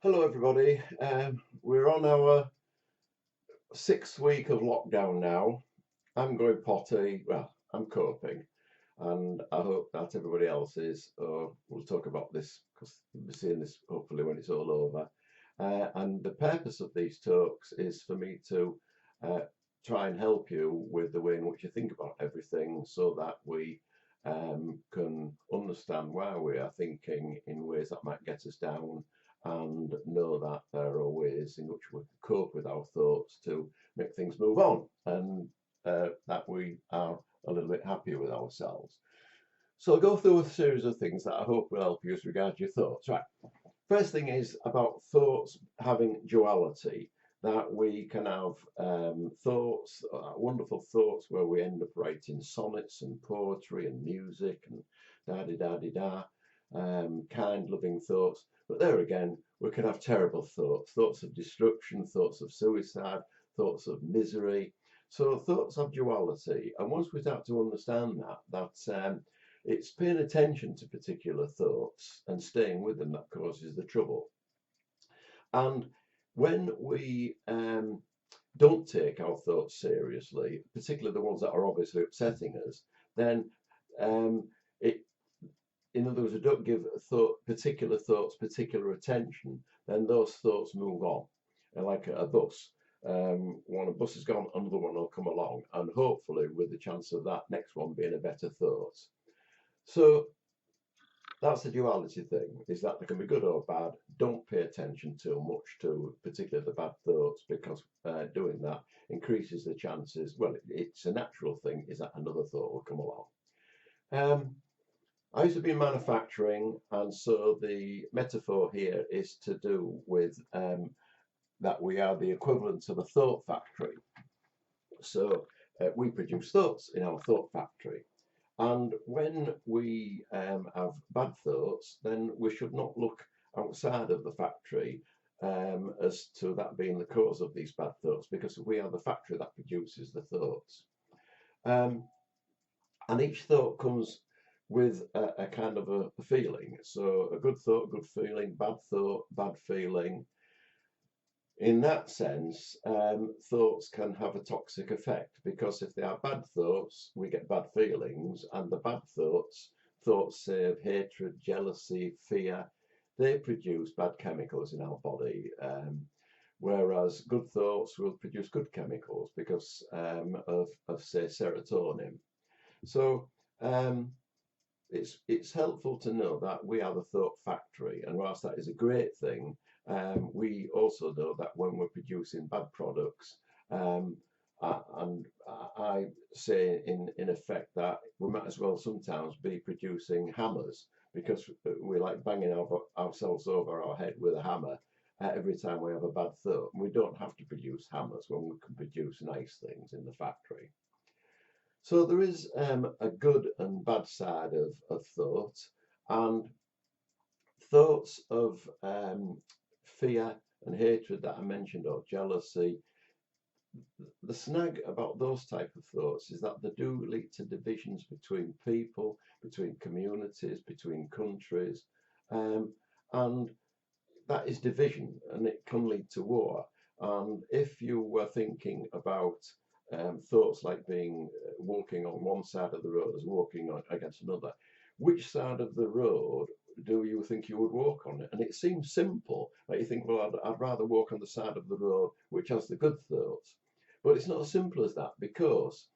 Hello, everybody. We're on our sixth week of lockdown now. I'm going potty. Well, I'm coping, and I hope that everybody else is. We'll talk about this because we'll be seeing this hopefully when it's all over. And the purpose of these talks is for me to uh, try and help you with the way in which you think about everything so that we can understand why we are thinking in ways that might get us down and know that there are ways in which we can cope with our thoughts to make things move on and that we are a little bit happier with ourselves. So I'll go through a series of things that I hope will help you as regards your thoughts. Right. First thing is about thoughts having duality, that we can have thoughts, wonderful thoughts where we end up writing sonnets and poetry and music and da-di-da-di-da, kind, loving thoughts. But there again, we can have terrible thoughts, thoughts of destruction, thoughts of suicide, thoughts of misery. So thoughts have duality. And once we start to understand that it's paying attention to particular thoughts and staying with them that causes the trouble. And when we don't take our thoughts seriously, particularly the ones that are obviously upsetting us, then it, in other words, we don't give particular thoughts particular attention, then those thoughts move on. And like a bus, when a bus has gone, another one will come along, and hopefully with the chance of that next one being a better thought. So that's the duality thing, is that they can be good or bad. Don't pay attention too much to particularly the bad thoughts, because doing that increases the chances. Well, it's a natural thing, is that another thought will come along. Um, I used to be in manufacturing, and so the metaphor here is to do with that we are the equivalent of a thought factory. So we produce thoughts in our thought factory. And when we have bad thoughts, then we should not look outside of the factory as to that being the cause of these bad thoughts, because we are the factory that produces the thoughts. Um, and each thought comes with a kind of a feeling. So a good thought, good feeling, bad thought, bad feeling. In that sense, thoughts can have a toxic effect, because if they are bad thoughts, we get bad feelings, and the bad thoughts say of hatred, jealousy, fear, they produce bad chemicals in our body. Whereas good thoughts will produce good chemicals because of say serotonin. So it's helpful to know that we are the thought factory, and whilst that is a great thing, we also know that when we're producing bad products, and I say in effect that we might as well sometimes be producing hammers, because we like banging ourselves over our head with a hammer every time we have a bad thought. We don't have to produce hammers when we can produce nice things in the factory. So there is a good and bad side of thought, and thoughts of fear and hatred that I mentioned, or jealousy. The snag about those type of thoughts is that they do lead to divisions between people, between communities, between countries, and that is division, and it can lead to war. And if you were thinking about thoughts like being walking on one side of the road as walking against another, which side of the road do you think you would walk on it? And it seems simple, like you think, well, I'd rather walk on the side of the road which has the good thoughts. But it's not as simple as that, because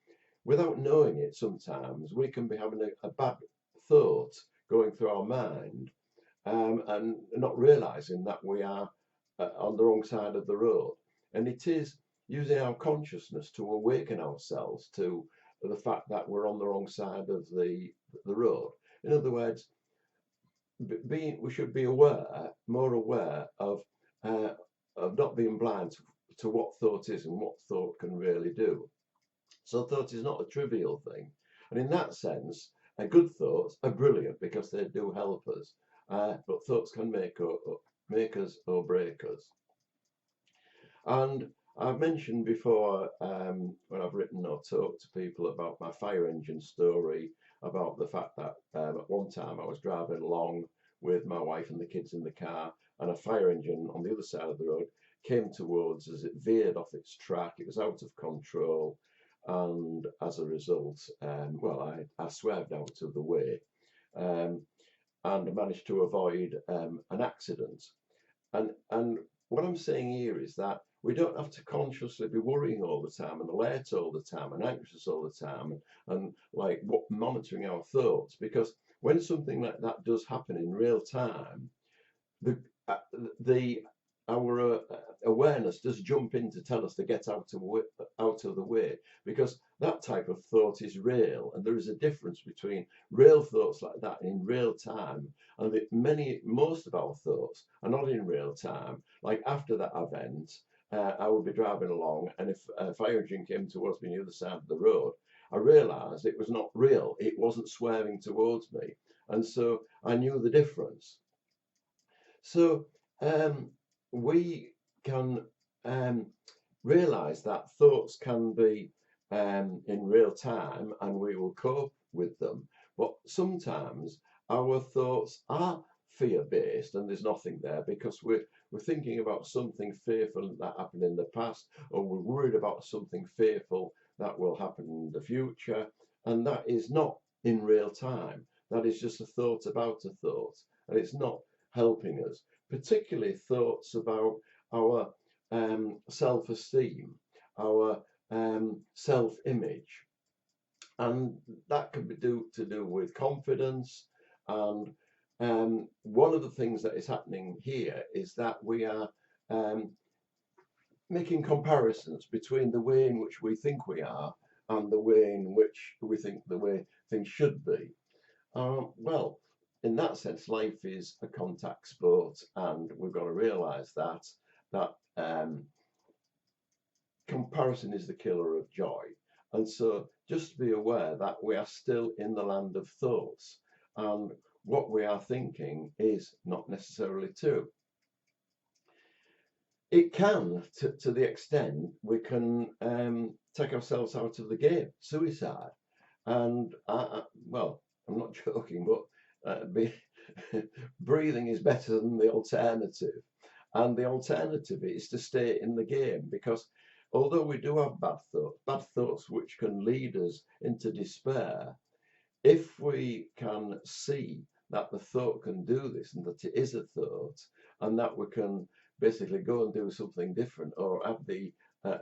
without knowing it, sometimes we can be having a bad thought going through our mind, and not realizing that we are on the wrong side of the road. And it is using our consciousness to awaken ourselves to the fact that we're on the wrong side of the road. In other words, we should be more aware of not being blind to what thought is and what thought can really do. So thought is not a trivial thing, and in that sense, good thoughts are brilliant because they do help us. But thoughts can make us or break us. And I've mentioned before, when I've written or talked to people about my fire engine story, about the fact that at one time I was driving along with my wife and the kids in the car, and a fire engine on the other side of the road came towards us. It veered off its track. It was out of control, and as a result, well, I swerved out of the way, um, and managed to avoid an accident. And what I'm saying here is that we don't have to consciously be worrying all the time and alert all the time and anxious all the time and like monitoring our thoughts, because when something like that does happen in real time, the uh, the our awareness does jump in to tell us to get out of the way, because that type of thought is real, and there is a difference between real thoughts like that in real time, and most of our thoughts are not in real time. Like after that event, I would be driving along, and if a fire engine came towards me on the other side of the road, I realised it was not real. It wasn't swerving towards me, and so I knew the difference. So we can realize that thoughts can be in real time and we will cope with them. But sometimes our thoughts are fear based and there's nothing there because we're thinking about something fearful that happened in the past, or we're worried about something fearful that will happen in the future. And that is not in real time. That is just a thought about a thought. And it's not helping us, particularly thoughts about our self-esteem, our self-image, and that could be to do with confidence. And one of the things that is happening here is that we are making comparisons between the way in which we think we are and the way in which we think the way things should be. Well, in that sense, life is a contact sport, and we've got to realise that comparison is the killer of joy. And so, just be aware that we are still in the land of thoughts, and what we are thinking is not necessarily true. It can, to the extent we can take ourselves out of the game, suicide. And well, I'm not joking, but breathing is better than the alternative. And the alternative is to stay in the game, because although we do have bad thoughts which can lead us into despair, if we can see that the thought can do this and that it is a thought, and that we can basically go and do something different, or have the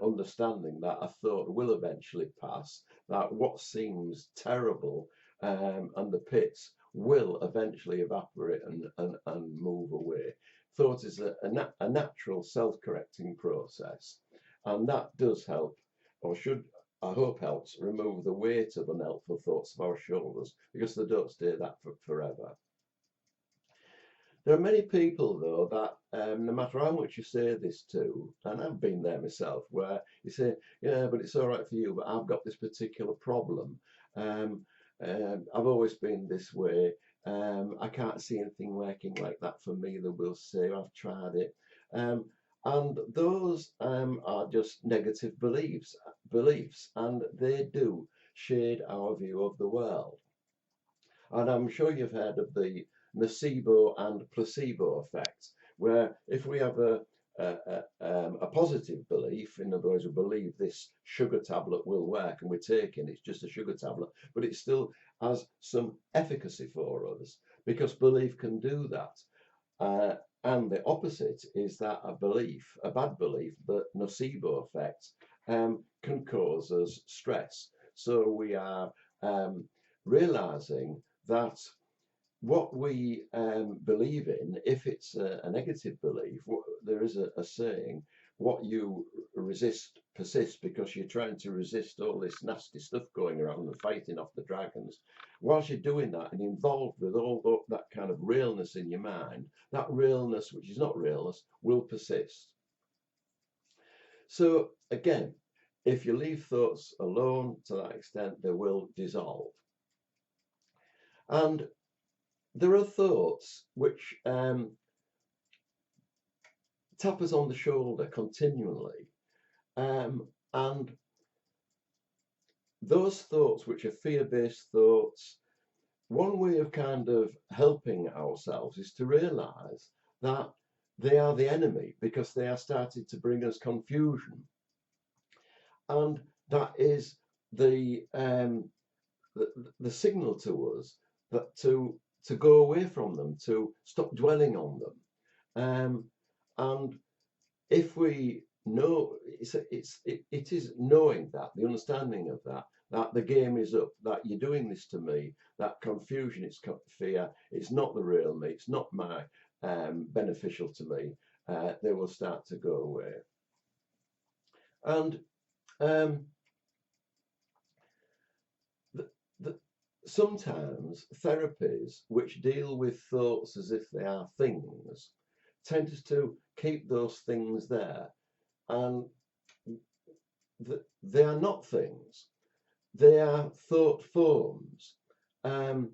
understanding that a thought will eventually pass, that what seems terrible and the pits will eventually evaporate and move away. Thought is a natural self-correcting process, and that does help, or should, I hope, helps remove the weight of unhelpful thoughts of our shoulders, because they don't stay that forever. There are many people, though, that no matter how much you say this to, and I've been there myself, where you say, yeah, but it's all right for you, but I've got this particular problem. I've always been this way. I can't see anything working like that for me, they will say. I've tried it. And those are just negative beliefs, and they do shade our view of the world. And I'm sure you've heard of the nocebo and placebo effect, where if we have a positive belief, in other words, we believe this sugar tablet will work and we're taking it's just a sugar tablet, but it still has some efficacy for us because belief can do that. And the opposite is that a bad belief, the nocebo effect, can cause us stress. So we are realizing that what we believe in, if it's a negative belief, there is a saying, what you resist persists, because you're trying to resist all this nasty stuff going around and fighting off the dragons. Whilst you're doing that and involved with all that kind of realness in your mind, that realness, which is not realness, will persist. So again, if you leave thoughts alone to that extent, they will dissolve. And there are thoughts which tap us on the shoulder continually, and those thoughts which are fear-based thoughts, one way of kind of helping ourselves is to realize that they are the enemy because they are starting to bring us confusion. And that is the the signal to us that to go away from them, to stop dwelling on them. And if we know, it is knowing that, the understanding of that, that the game is up, that you're doing this to me, that confusion, it's fear, it's not the real me, it's not my beneficial to me, they will start to go away. And um, the, the, sometimes therapies which deal with thoughts as if they are things tend to keep those things there, and they are not things, they are thought forms. And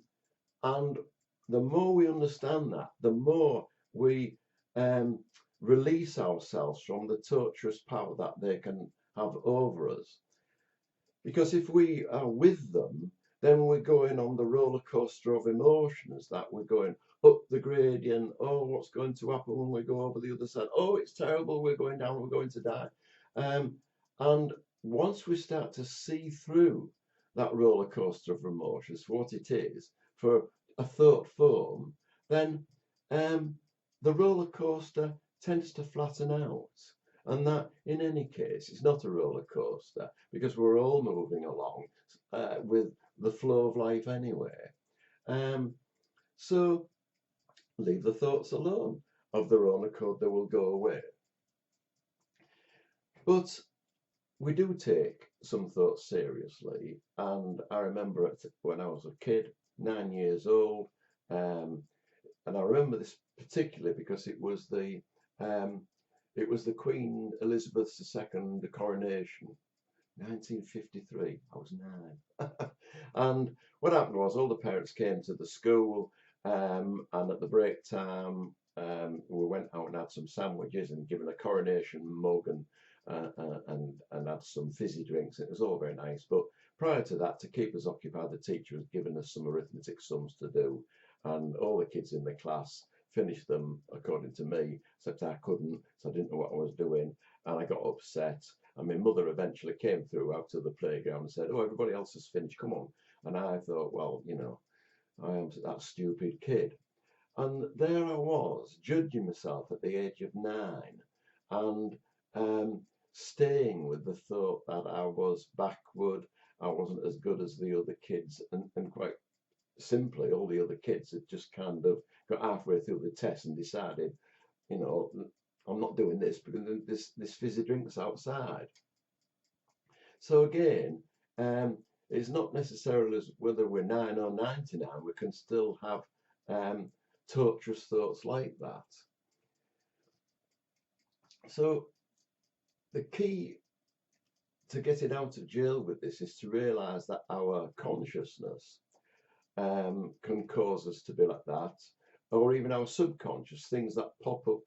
the more we understand that, the more we um, release ourselves from the torturous power that they can have over us. Because if we are with them, then we're going on the roller coaster of emotions, that we're going up the gradient. Oh, what's going to happen when we go over the other side? Oh, it's terrible, we're going down, we're going to die. And once we start to see through that roller coaster of emotions for what it is, for a thought form, then the roller coaster tends to flatten out. And that, in any case, it's not a roller coaster because we're all moving along with the flow of life anyway. Um, so leave the thoughts alone of the roller coaster, they will go away. But we do take some thoughts seriously. And I remember when I was a kid, 9 years old, um, and I remember this particularly because um, it was the Queen Elizabeth II coronation, 1953. I was 9. And what happened was all the parents came to the school, and at the break time, we went out and had some sandwiches and given a coronation mug and had some fizzy drinks. It was all very nice. But prior to that, to keep us occupied, the teacher had given us some arithmetic sums to do, and all the kids in the class finished them according to me, except I couldn't, so I didn't know what I was doing, and I got upset. And my mother eventually came through out to the playground and said, "Oh, everybody else has finished, come on." And I thought, well, I am that stupid kid. And there I was, judging myself at the age of 9, and staying with the thought that I was backward, I wasn't as good as the other kids, and quite simply, all the other kids had just kind of got halfway through the test and decided, you know, I'm not doing this because this fizzy drink's outside. So again, it's not necessarily as whether we're 9 or 99, we can still have torturous thoughts like that. So the key to getting out of jail with this is to realize that our consciousness can cause us to be like that, or even our subconscious, things that pop up,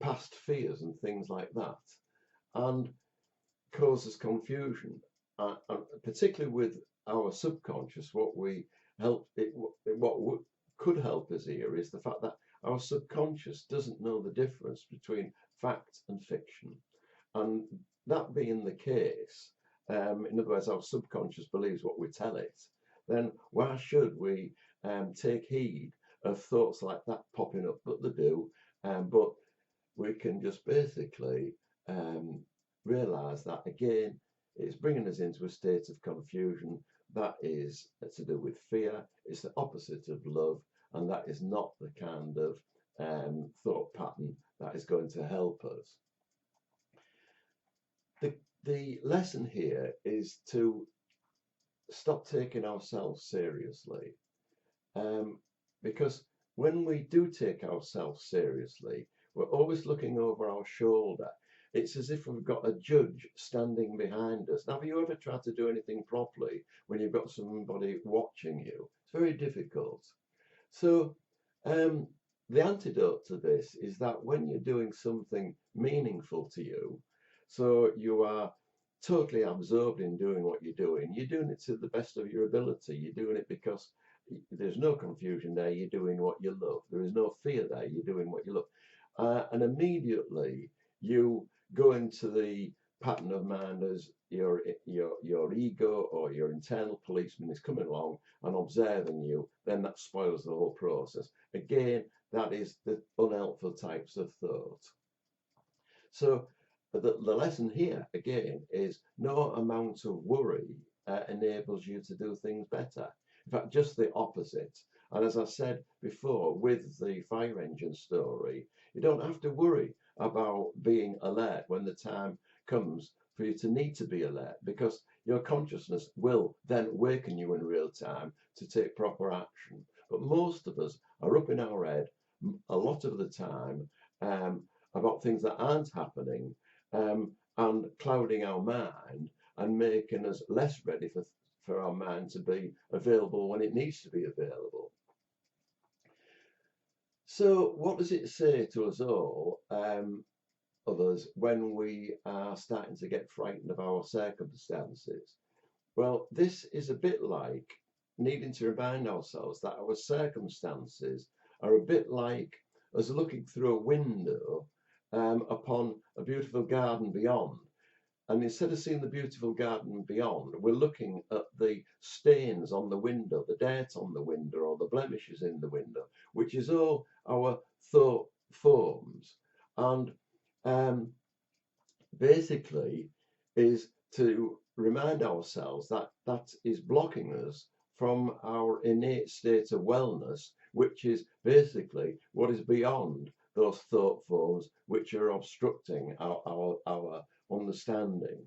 past fears and things like that, and causes confusion. And particularly with our subconscious, what could help us here is the fact that our subconscious doesn't know the difference between fact and fiction. And that being the case, in other words, our subconscious believes what we tell it, then why should we take heed of thoughts like that popping up? But they do. But we can just basically realize that again, it's bringing us into a state of confusion that is to do with fear. It's the opposite of love, and that is not the kind of thought pattern that is going to help us. The lesson here is to stop taking ourselves seriously, because when we do take ourselves seriously, we're always looking over our shoulder. It's as if we've got a judge standing behind us. Now, have you ever tried to do anything properly when you've got somebody watching you? It's very difficult. So, the antidote to this is that when you're doing something meaningful to you, so you are totally absorbed in doing what you're doing. You're doing it to the best of your ability. You're doing it because there's no confusion there. You're doing what you love. There is no fear there. You're doing what you love. And immediately you go into the pattern of mind as your ego or your internal policeman is coming along and observing you, then that spoils the whole process. Again, that is the unhelpful types of thought. So the lesson here again is no amount of worry enables you to do things better. In fact, just the opposite. And as I said before, with the fire engine story, you don't have to worry about being alert when the time comes for you to need to be alert, because your consciousness will then waken you in real time to take proper action. But most of us are up in our head a lot of the time, about things that aren't happening, and clouding our mind and making us less ready for our mind to be available when it needs to be available. So what does it say to us all, others, when we are starting to get frightened of our circumstances? Well, this is a bit like needing to remind ourselves that our circumstances are a bit like us looking through a window upon a beautiful garden beyond. And instead of seeing the beautiful garden beyond, we're looking at the stains on the window, the dirt on the window, or the blemishes in the window, which is all our thought forms. And basically is to remind ourselves that that is blocking us from our innate state of wellness, which is basically what is beyond those thought forms which are obstructing our understanding.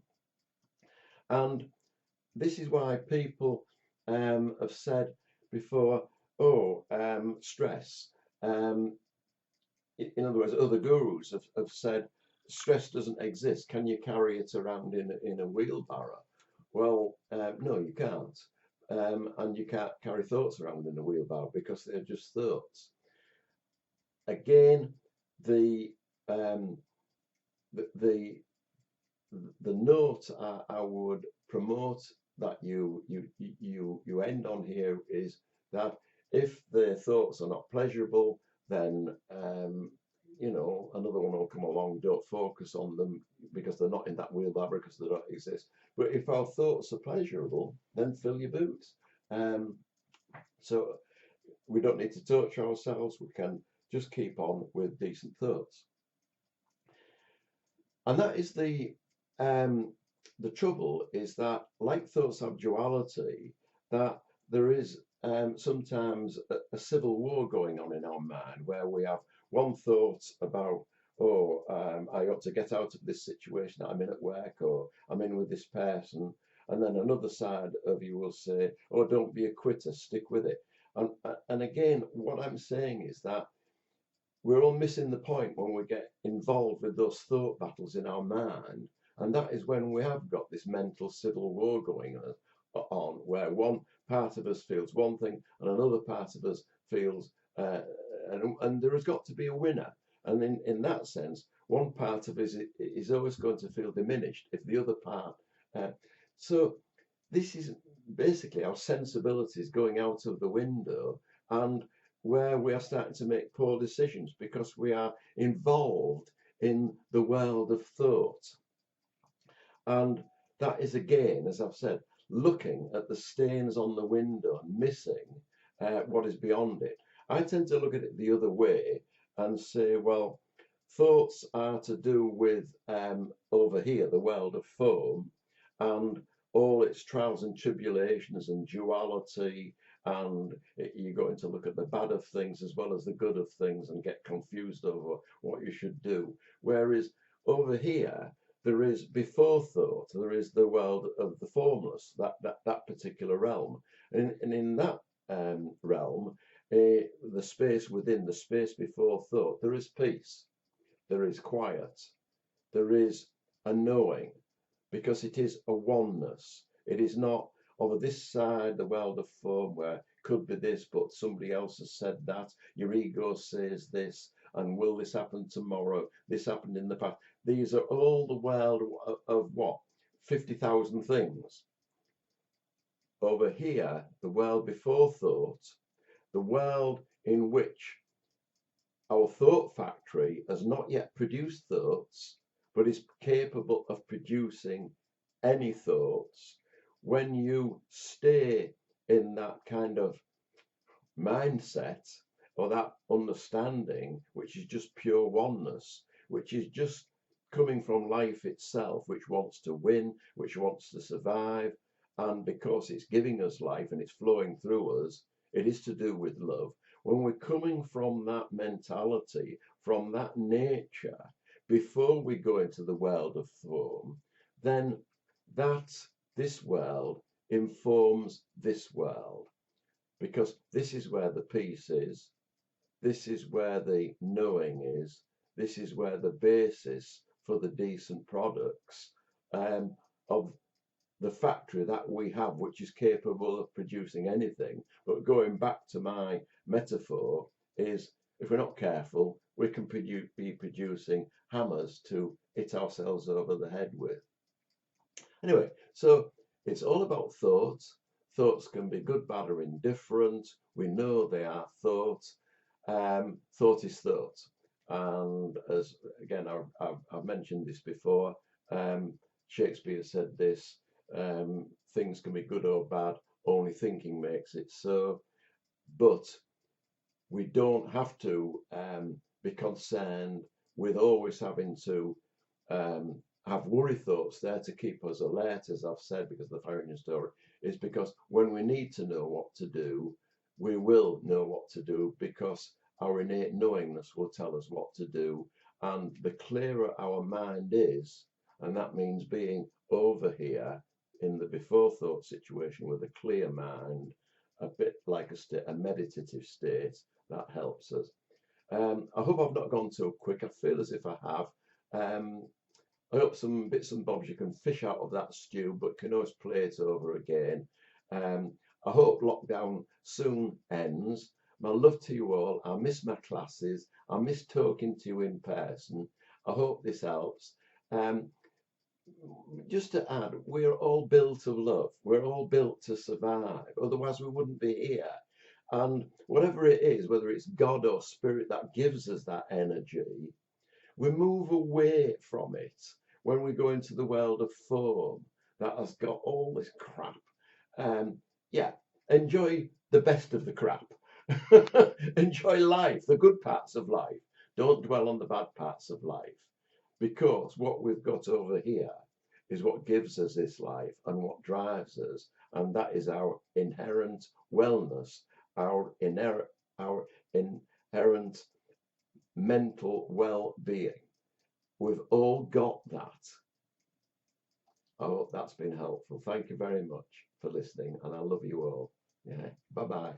And this is why people have said before, oh, stress. In other words, other gurus have said stress doesn't exist. Can you carry it around in a wheelbarrow? Well, no, you can't. And you can't carry thoughts around in a wheelbarrow because they're just thoughts. Again, the um, the note I would promote that you end on here is that if the thoughts are not pleasurable, then another one will come along. Don't focus on them because they're not in that wheelbarrow, because they don't exist. But if our thoughts are pleasurable, then fill your boots. So we don't need to torture ourselves. We can just keep on with decent thoughts. And that is the trouble, is that like thoughts have duality, that there is sometimes a civil war going on in our mind, where we have one thought about, oh, I ought to get out of this situation that I'm in at work, or I'm in with this person. And then another side of you will say, oh, don't be a quitter, stick with it. And again, what I'm saying is that we're all missing the point when we get involved with those thought battles in our mind. And that is when we have got this mental civil war going on, where one part of us feels one thing and another part of us feels, and there has got to be a winner. And in that sense, one part of us is always going to feel diminished if the other part. So this is basically our sensibilities going out of the window, and where we are starting to make poor decisions because we are involved in the world of thought. And that is, again, as I've said, looking at the stains on the window and missing what is beyond it. I tend to look at it the other way and say, well, thoughts are to do with over here, the world of form, and all its trials and tribulations and duality, and you're going to look at the bad of things as well as the good of things and get confused over what you should do. Whereas over here, there is, before thought, there is the world of the formless, that particular realm. And in that realm, the space within, the space before thought, there is peace, there is quiet, there is a knowing, because it is a oneness. It is not over this side, the world of form, where it could be this, but somebody else has said that. Your ego says this, and will this happen tomorrow? This happened in the past. These are all the world of what? 50,000 things. Over here, the world before thought, the world in which our thought factory has not yet produced thoughts, but is capable of producing any thoughts. When you stay in that kind of mindset or that understanding, which is just pure oneness, which is just coming from life itself, which wants to win, which wants to survive, and because it's giving us life and it's flowing through us, it is to do with love. When we're coming from that mentality, from that nature, before we go into the world of form, then this world informs this world, because this is where the peace is, this is where the knowing is, this is where the basis for the decent products of the factory that we have, which is capable of producing anything. But going back to my metaphor, is if we're not careful, we can be producing hammers to hit ourselves over the head with. Anyway, so it's all about thoughts. Thoughts can be good, bad, or indifferent. We know they are thoughts. Thought is thought. And as again, I've mentioned this before, Shakespeare said this, things can be good or bad, only thinking makes it so. But we don't have to be concerned with always having to have worry thoughts there to keep us alert, as I've said, because of the fire engine story, is because when we need to know what to do, we will know what to do, because our innate knowingness will tell us what to do. And the clearer our mind is, and that means being over here in the before thought situation with a clear mind, a bit like a meditative state, that helps us. I hope I've not gone too quick. I feel as if I have. I hope some bits and bobs you can fish out of that stew, but can always play it over again. I hope lockdown soon ends. My love to you all. I miss my classes. I miss talking to you in person. I hope this helps. Just to add, we're all built of love. We're all built to survive. Otherwise, we wouldn't be here. And whatever it is, whether it's God or spirit that gives us that energy, we move away from it when we go into the world of form that has got all this crap. Yeah, enjoy the best of the crap. Enjoy life, the good parts of life. Don't dwell on the bad parts of life, because what we've got over here is what gives us this life and what drives us, and that is our inherent wellness, our inherent mental well-being. We've all got that. I hope that's been helpful. Thank you very much for listening, and I love you all. Yeah, bye-bye.